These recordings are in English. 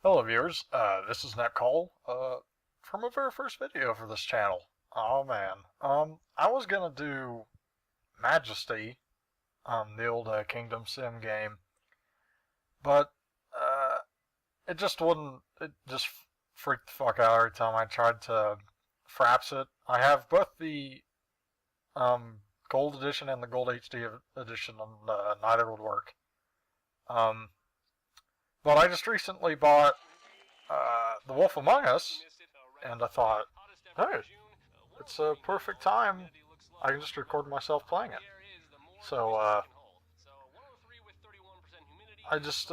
Hello viewers, this is Nepkal, from my very first video for this channel. Oh man, I was gonna do Majesty, the old Kingdom Sim game, but, it just wouldn't, it just freaked the fuck out every time I tried to fraps it. I have both the, Gold Edition and the Gold HD Edition, and neither would work. But I just recently bought The Wolf Among Us, and I thought, hey, it's a perfect time. I can just record myself playing it. So I just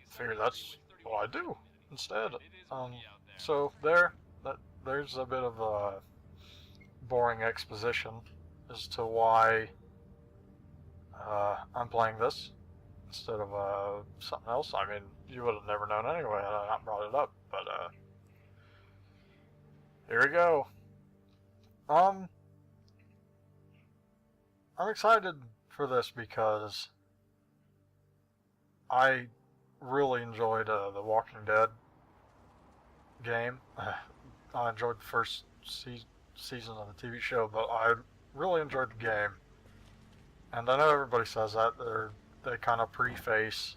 figured that's what I do instead. So there's a bit of a boring exposition as to why I'm playing this instead of something else. I mean, you would have never known anyway had I not brought it up, but here we go. I'm excited for this because I really enjoyed the Walking Dead game. I enjoyed the first season of the TV show, but I really enjoyed the game. And I know everybody says that they kind of preface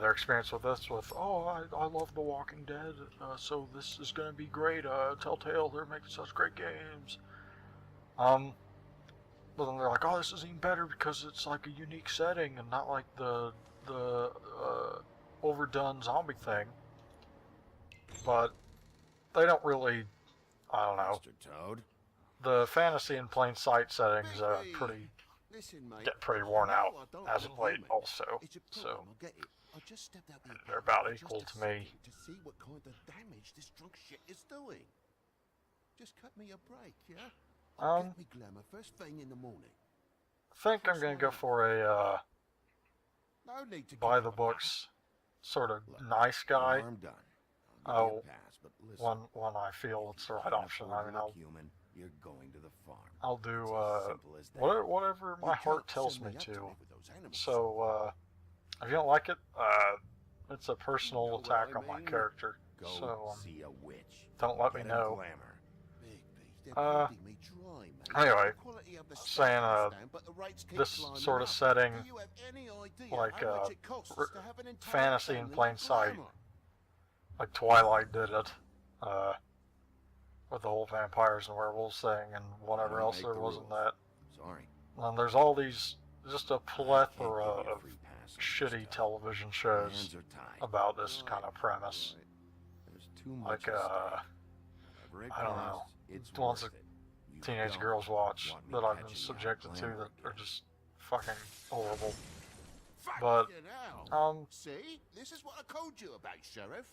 their experience with this with, oh, I love The Walking Dead, so this is going to be great. Telltale, they're making such great games. But then they're like, oh, this is even better because it's like a unique setting and not like the overdone zombie thing. But they don't really, I don't know. Mr. Toad? The fantasy in plain sight settings get pretty worn out as of late also. So they're about equal to me. To see what kind of damage this drunk shit is doing. Just cut me a break, yeah? Get me glamour first thing in the morning. I think I'm gonna go for a No need to by the books sort of nice guy. I'm done. Oh, when I feel it's the right option. I mean, You're going to the farm. I'll do Simple as that. whatever my You heart can't tells send me up to. with those animals. So if you don't like it, it's a personal attack on my character. Go So see a witch. don't let me Get a know. glamour. Big, they're bleeding me dry, mate. Anyway, The quality of the stuff saying I stand, but the rates keep this climbing sort of up. setting, Do you have any idea like how much it costs to have an entire fantasy in family plain with sight, glamour? like Twilight did it, with the whole vampires and werewolves thing and whatever else there was in that. Sorry. And there's all these, just a plethora of shitty television shows about this kind of premise. There's too Like, much I don't know, the ones that teenage girls watch that I've been subjected to that are just fucking horrible. But, see, this is what I told you about, Sheriff.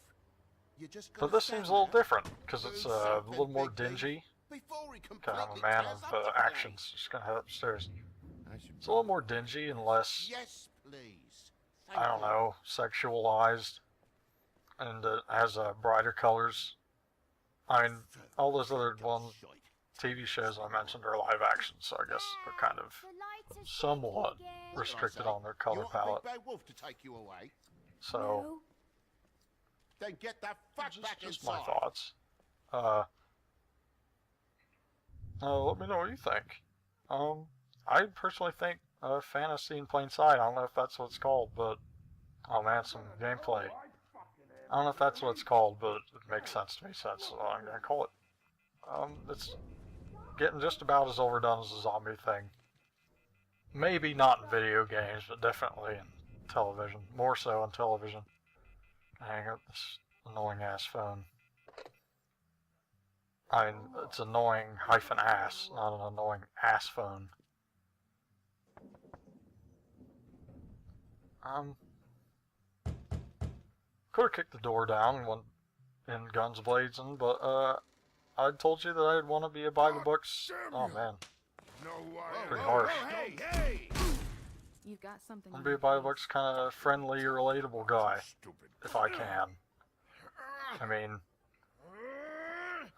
You just but this seems a little different, because it's a little more dingy. Kind of a man of actions, just gonna head upstairs. It's a little more dingy and less, Yes, please. I don't know, sexualized, and it has brighter colors. I mean, all those other TV shows I mentioned are live action, so I guess they're kind of somewhat restricted on their color palette. So, Then get that fuck back just my inside. thoughts. Let me know what you think. I personally think fantasy in plain sight. I don't know if that's what it's called, but oh man, some gameplay. I don't know if that's what it's called, but it makes sense to me, so that's what I'm gonna call it. It's getting just about as overdone as the zombie thing. Maybe not in video games, but definitely in television. More so in television. Hang up this annoying ass phone. I mean, it's annoying hyphen ass, not an annoying ass phone. Could have kicked the door down and went in guns blazing, but I told you that I'd want to be a by the books. Oh man, pretty harsh. You've got something. I'll be a by the books kind of friendly, relatable guy, if I can. I mean,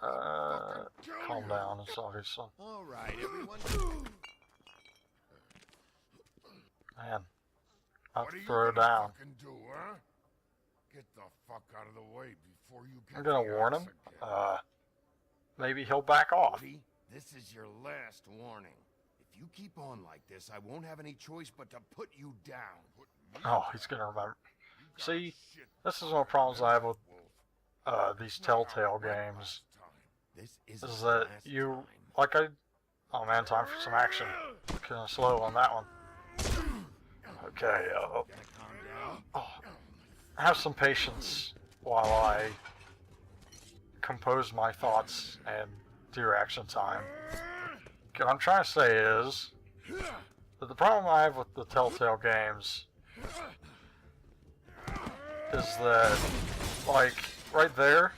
calm down, it's obvious. All right, everyone. Man, I'll throw down. Do, huh? fuck out of the way before you get I'm gonna the warn axe him. again. Maybe he'll back off. Woody, this is your last warning. If you keep on like this, I won't have any choice but to put you down. Oh, he's gonna remember. See, this is one of the problems I have with these Telltale games. Is that you, like oh man, time for some action. Kind of slow on that one. Okay, have some patience while I compose my thoughts and do reaction time. What I'm trying to say is that the problem I have with the Telltale games is that, like, right there,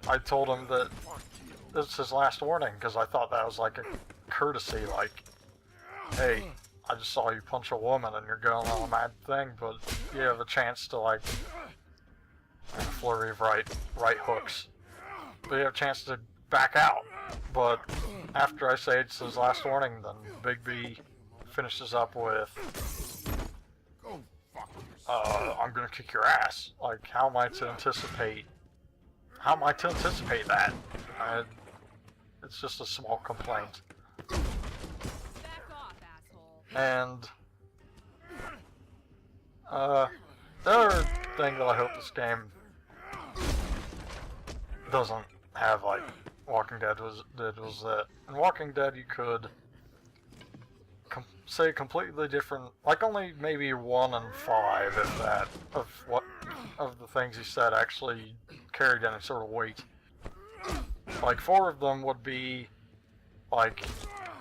I told him that this is his last warning because I thought that was like a courtesy, like, hey, I just saw you punch a woman and you're going on a mad thing, but you have a chance to, like, a flurry of right hooks, but you have a chance to back out. But after I say it's his last warning, then Big B finishes up with, I'm gonna kick your ass. Like, how am I to anticipate that? It's just a small complaint. Back off, asshole. And the other thing that I hope this game doesn't have, like Walking Dead did, was that in Walking Dead you could say completely different, like only maybe 1 in 5, if that, of the things he said actually carried any sort of weight. Like 4 of them would be like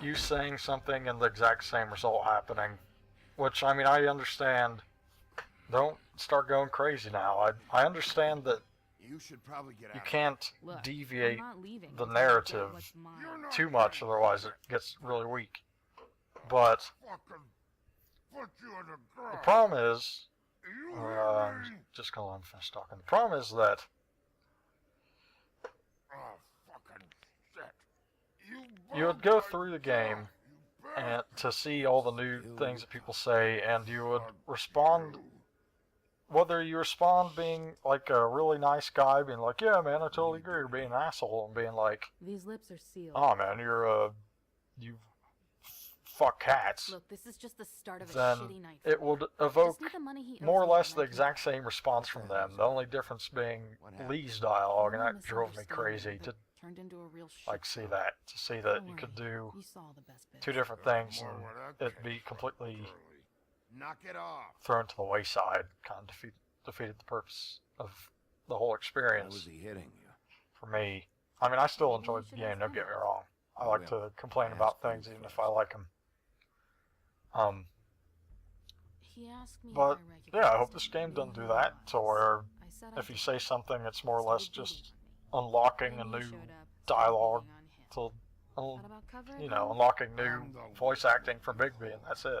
you saying something and the exact same result happening, which, I mean, I understand. Don't start going crazy now. I understand that You should probably get out. you can't Look, deviate I'm not leaving the until I get narrative what's mine. too much, otherwise it gets really weak. But the problem is, I'm just gonna let him finish talking. The problem is that you would go through the game and to see all the new things that people say, and you would respond. Whether you respond being like a really nice guy, being like, yeah man, I totally agree, or being an asshole and being like, These lips are sealed. oh man, you fuck cats, Look, this is just the start of a then shitty night. it would Just evoke need the money he owes more or me less and the I can exact go. same response from them. The only difference being Lee's dialogue, and that drove me crazy to Turned into a real shit like see show. that, you Don't could worry, do you saw the best bits. 2 different things and it'd be completely Knock it off. thrown to the wayside. Kind of defeated the purpose of the whole How experience was he hitting you? for me. I mean, I still Maybe enjoyed you the should game, ask don't him. get me wrong. I I like will. to complain Ask about him things even if first. I like them. He asked me But, if I recognized yeah, I hope him. this game doesn't do Maybe that, I to was. where I said I if you did. say something, it's more or So less he didn't just let me. unlocking a Then you new showed up, started dialogue beating on him. to, Thought about covering you know, him? unlocking new voice acting from Bigby, and that's it.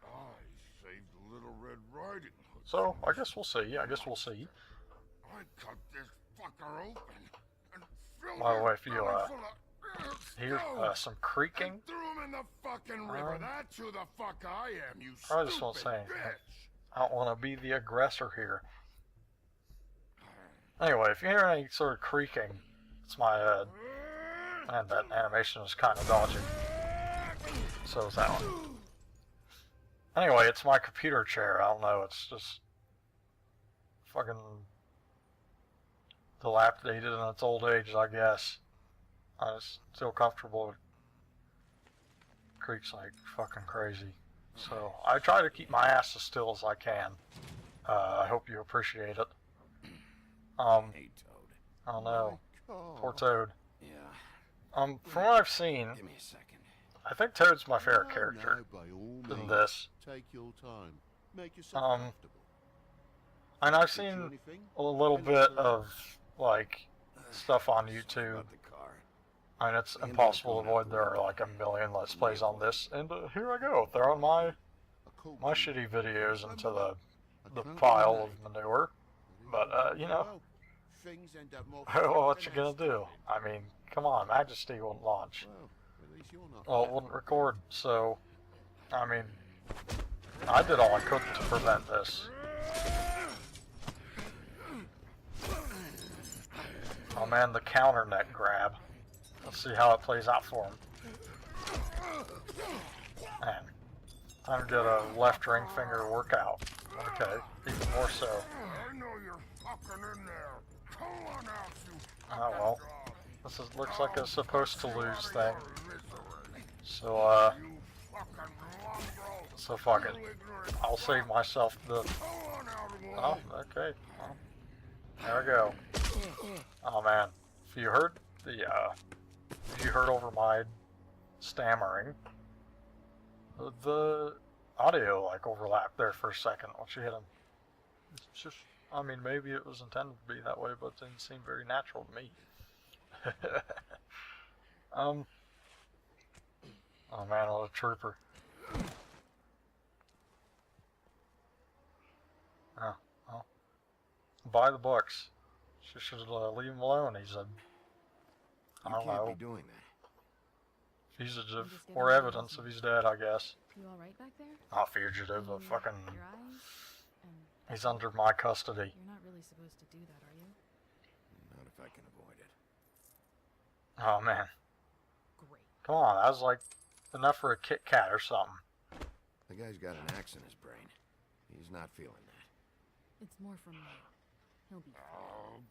I saved Little Red Riding Hood. So, I guess we'll see. I guess we'll see. I cut this fucker open and filled By the his way, if you, belly full of hear stones some creaking, and threw him in the fucking river. That's who the fuck I am, you I just won't stupid say anything. bitch. I don't want to be the aggressor here. Anyway, if you hear any sort of creaking, it's my head. And that animation is kind of dodgy. So is that one. Anyway, it's my computer chair. I don't know, it's just fucking dilapidated in its old age, I guess. I'm still comfortable. It creaks like fucking crazy. So I try to keep my ass as still as I can. I hope you appreciate it. Hey, Toad. I don't know. Oh, Poor Toad. yeah. From what I've seen, Give me a second. I think Toad's my favorite No, character no, by all in means. this. Take your time. Make yourself comfortable. And I've Did seen you anything? a little bit of, like, stuff on YouTube. About the car. I mean, it's impossible to avoid. There are like a million Let's Plays on this, and here I go, throwing my shitty videos into the pile of manure. But, you know, Things end up more what you gonna do? I mean, come on, Majesty wouldn't launch. Well, at least you're not. Well, it wouldn't record, so, I mean, I did all I could to prevent this. Oh man, the counter neck grab. Let's see how it plays out for him. Man, time to get a left ring finger workout. Okay, even more so. I know you're fucking in there. Come on out, you. Oh well, this is, looks like a supposed to lose thing. So You fucking mongrel. so fuck it. You ignorant I'll save myself the. Come on out of the way. Oh, okay. Well, there we go. Oh man, if you heard over my stammering, the audio like overlapped there for a second once you hit him. It's just, I mean, maybe it was intended to be that way, but it didn't seem very natural to me. Oh man, what a trooper. Oh, well. Buy the books. She should leave him alone, he said. I You don't can't know. be doing that. Fugitive just or getting evidence if he's dead, I guess. You all right back there? Not fugitive, but fucking. Your eyes? And He's under my custody. you're not really supposed to do that, are you? Not if I can avoid it. Oh man. Great. Come on, that was like enough for a Kit Kat or something. The guy's got an axe in his brain. He's not feeling that. It's more from me. He'll be fine. I'll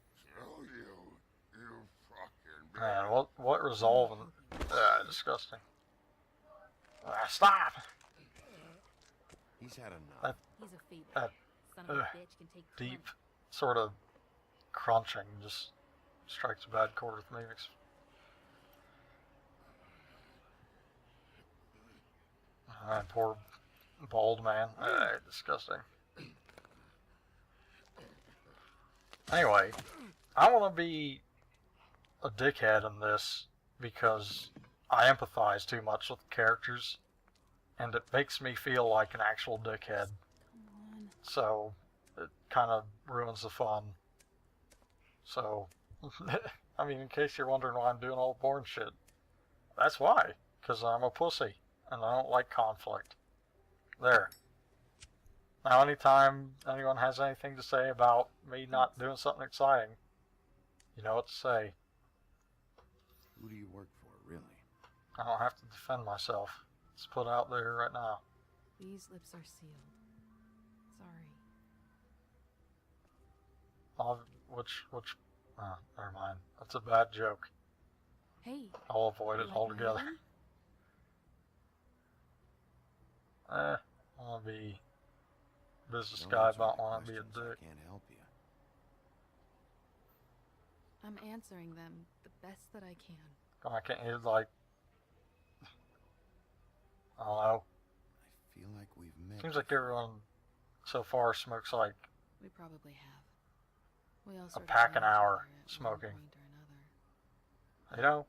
kill you, you fucking bitch. Man, what resolve and disgusting. Stop! He's had enough. That He's a feeble. that Son of a bitch can take deep plenty. sort of crunching just strikes a bad chord with me. Poor bald man. Disgusting. Anyway, I want to be a dickhead in this because I empathize too much with the characters, and it makes me feel like an actual dickhead. Come on. So it kind of ruins the fun. So, I mean, in case you're wondering why I'm doing all the porn shit, that's why. Because I'm a pussy, and I don't like conflict. There. Now, anytime anyone has anything to say about me not doing something exciting, you know what to say. Who do you work for, really? I don't have to defend myself. It's put out there right now. These lips are sealed. Sorry. Never mind. That's a bad joke. Hey. I'll avoid you it like my altogether. name? I want to be business Don't guy, answer but I my want to be a questions. dick. I can't help you. I'm answering them the best that I can. I can't hear like, I don't know. I feel like we've met. Seems like everyone so far smokes like We probably have. We all a sort of pack know an each hour other at one smoking. point or another. You know,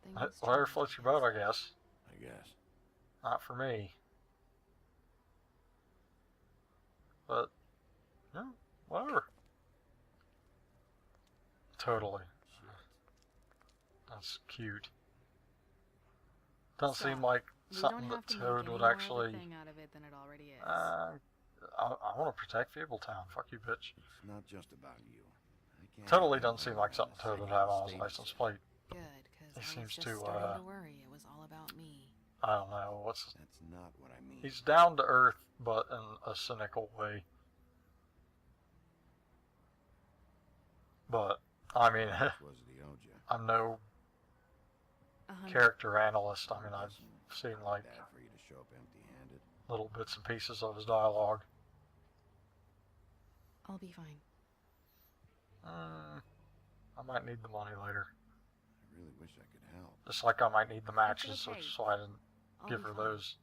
Things whatever change, floats your boat, I guess. I guess. Not for me. But, yeah, whatever. Totally. That's cute. Doesn't seem So, like We something don't that have to Toad make would any actually. more of a thing out of it than it already is. I want to protect Fabletown. Fuck you, bitch. It's not just about you. I can't Totally help doesn't seem it. like something Toad would have on his license plate. Good, He because I was seems just to, starting to worry it was all about me. I don't know. That's not what I mean. He's down to earth, but in a cynical way. But, I mean, Which was the Oja? I'm no 100. character analyst. I mean, I've seen like Bad for you to show up empty-handed. little bits and pieces of his dialogue. I'll be fine. I might need the money later. I really wish I could help. Just like I might need the matches, okay. which is why I didn't I'll give be her fine. those.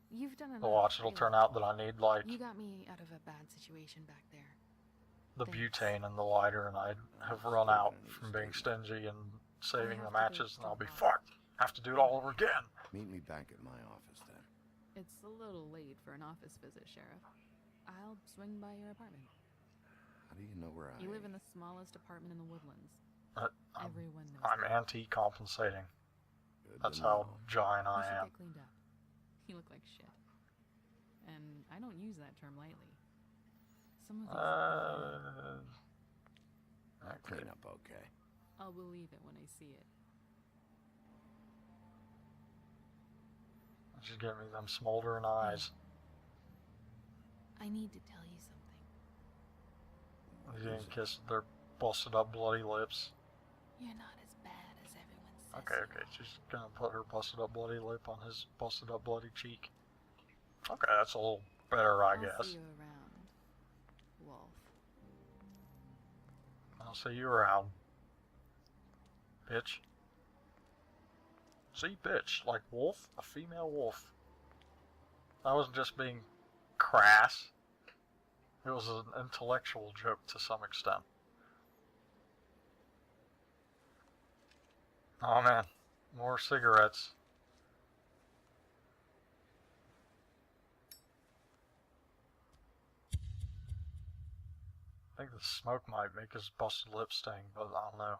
You've done enough. The watch, it'll really. turn out that I need like You got me out of a bad situation back there. the Thanks. butane and the lighter, and I have run out from being stingy and saving the have to go matches, and to I'll be the fucked. Have to do it all over again. Meet me back at my office then. It's a little late for an office visit, Sheriff. I'll swing by your apartment. How do you know where I You live am? in the smallest apartment in the woodlands. I'm, Everyone knows I'm that. anti-compensating. Good That's to how know. giant You I should am. get cleaned up. You look like shit. And I don't use that term lightly. Some of these Okay. Clean up okay. I'll believe it when I see it. She's giving me them smoldering eyes. I need to tell you something. You didn't kiss their busted up bloody lips. You're not as bad as everyone says. Okay. She's gonna put her busted up bloody lip on his busted up bloody cheek. Okay, that's a little better, I I'll guess. see you around, Wolf. I'll see you around, bitch. See, bitch, like wolf, a female wolf. That wasn't just being crass. It was an intellectual joke to some extent. Oh man, more cigarettes. I think the smoke might make his busted lip sting, but I don't know.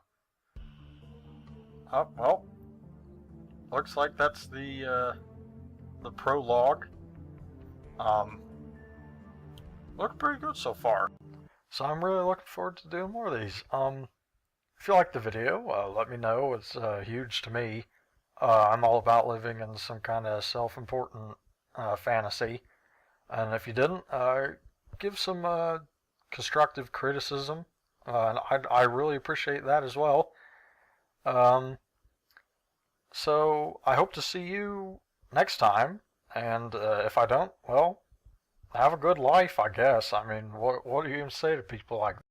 Oh, well. Looks like that's the prologue. Looked pretty good so far. So I'm really looking forward to doing more of these. If you liked the video, let me know. It's huge to me. I'm all about living in some kind of self-important fantasy. And if you didn't, give some constructive criticism. And I really appreciate that as well. So I hope to see you next time. And if I don't, well, have a good life, I guess. I mean, what do you even say to people like that?